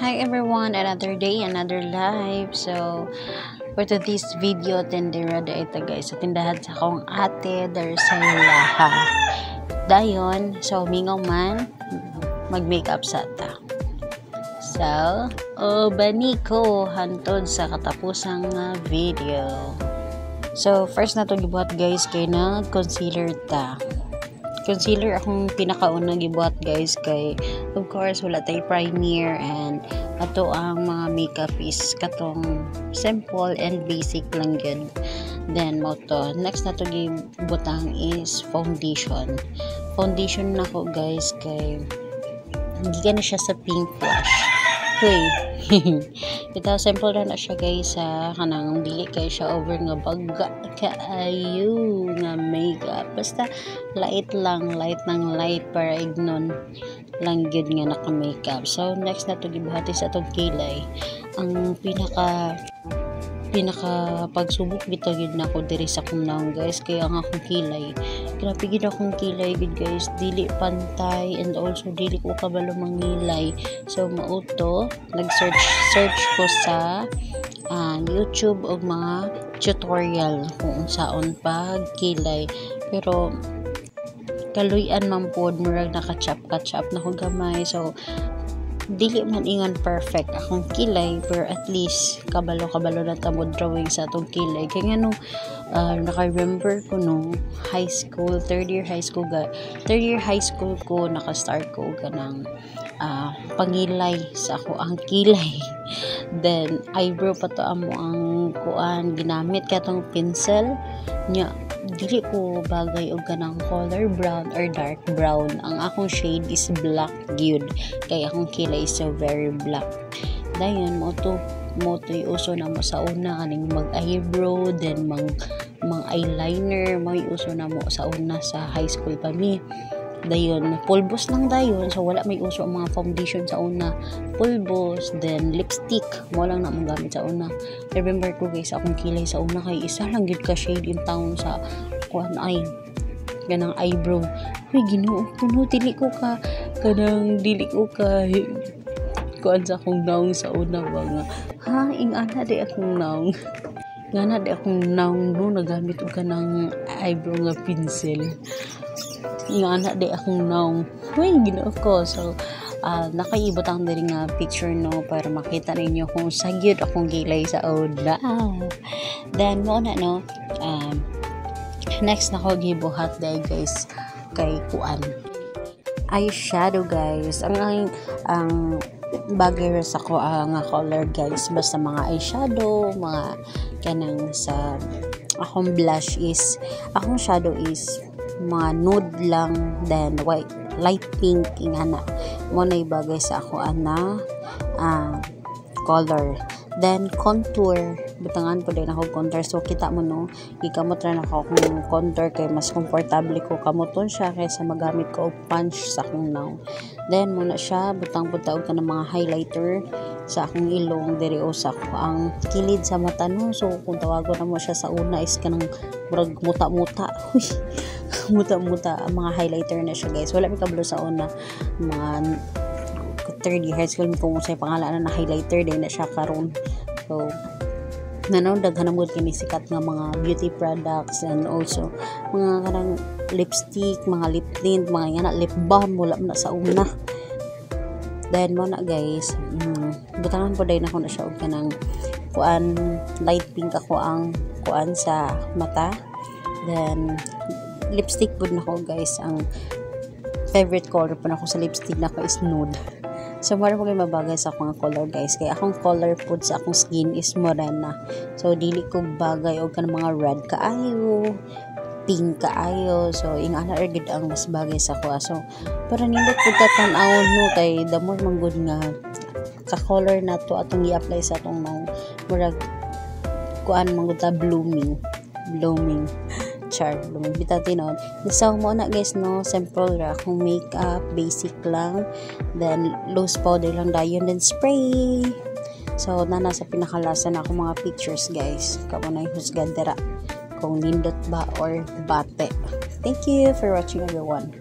Hi everyone, another day, another life. So, for today's video, tindera da ito guys. So, tindahan sa akong ate, there's sa laha. Dayon, so, mingaw man, mag-makeup sa ta. So, bani ko, hantod sa katapusang video. So, first na to gibuhat guys, kay na concealer ta. Concealer akong pinakauna gibuhat guys, kay of course wala tay primer, and ato ang mga makeup is katong simple and basic lang yun. Then mo to next na to gibutang is foundation nako guys, kay gikan na siya sa pink blush. Ito simple na siya guys, sa kanang dili kay siya over nga bagga kaayo nga makeup, basta light ng light para ignon lang gyud nga naka makeup. So next na to gibuhati sa atong kilay, ang pinaka pagsubok bitaw gyud nako diri sa akong naong guys, kaya ang akong kilay grabe gyud akong kilay gud guys, dili pantay and also dili ko kabalo mangilay. So mauto nag-search ko sa YouTube og mga tutorial kung saon pag kilay, pero kaluy-an man pod, murag naka-chap na ko gamay. So dili man ingon perfect akong kilay, pero at least kabalo na tamo drawing sa atong kilay. Kaya nga naka-remember ko no high school, third year high school ko naka-start ko ganang pangilay sa ako ang kilay. Then eyebrow pa to amo ang kuan ginamit katong pencil nya, dili ko bagay og kanang color brown or dark brown. Ang akong shade is black gyud, kay akong kilay is so very black. Dayon mo to uso na mo sa una kaning mag eyebrow, then mang eyeliner may uso na mo sa una sa high school pa mi. Dayon pulbos lang dayon, so wala may uso ang mga foundation sa una, pulbos, then lipstick mo lang na mong gamit sa una. Remember ko guys, akong kilay sa una kay isa lang gud ka shade in town sa kuan ay ganang eyebrow. Ginoo ko no, dili ko ka kuan sa akong naong sa una ba nga ingana di akong naong no nagamit og kanang eyebrow nga pencil. Ingana di akong naong ginoo ko. So nakaibot ang diri nga picture no, para makita ninyo kung sagyud akong kilay sa una. Then mo na no, next na ko gibuhat day guys kay kuan eyeshadow guys. Ang bagay sa ko nga color guys, basta mga eyeshadow, mga kanang sa akong blush is, akong shadow is mga nude lang, then white, light pink, ingana mo na ibagay sa ako color. Then contour, butangan po din ako contour. So kita mo no, ikamot rin ako kung contour, kay mas komportable ko kamuton siya kaysa magamit ko og punch sa akong naw. Then muna siya butang og ka ng mga highlighter sa akong ilong diri o sa ang kilid sa mata no. So kung tawagon na mo siya sa una is kanang murag muta-muta ang mga highlighter na siya guys. Wala mi kabalo sa una mga third year high school kung usay pangalan na highlighter din na siya karon. So nanaw daghan mo kini sikat nga mga beauty products, and also mga kanang lipstick, mga lip tint, mga yana lip balm, wala na sa una. Then mo na guys, butangan po din ako na siya og kanang kuan light pink ako ang kuan sa mata. Then lipstick pud nako guys, ang favorite color po nako sa lipstick nako is nude. So mara po kayo mabagay sa akong color guys, kaya akong color po sa akong skin is morena. So dili ko bagay og kanang mga red kaayo, pink kaayo. So ingana gid ang mas bagay sa ko. So para nindot pud ta tan-awon no, kay the more man good nga ka color na to atong i-apply sa atong murag kuan man ta blooming char bitaw tinon. So mo na guys no, simple ra akong makeup, basic lang, then loose powder lang dayon, then spray. So na nasa pinakalasa na akong mga pictures guys, kamo na husgan dira kung nindot ba or bate. Thank you for watching everyone.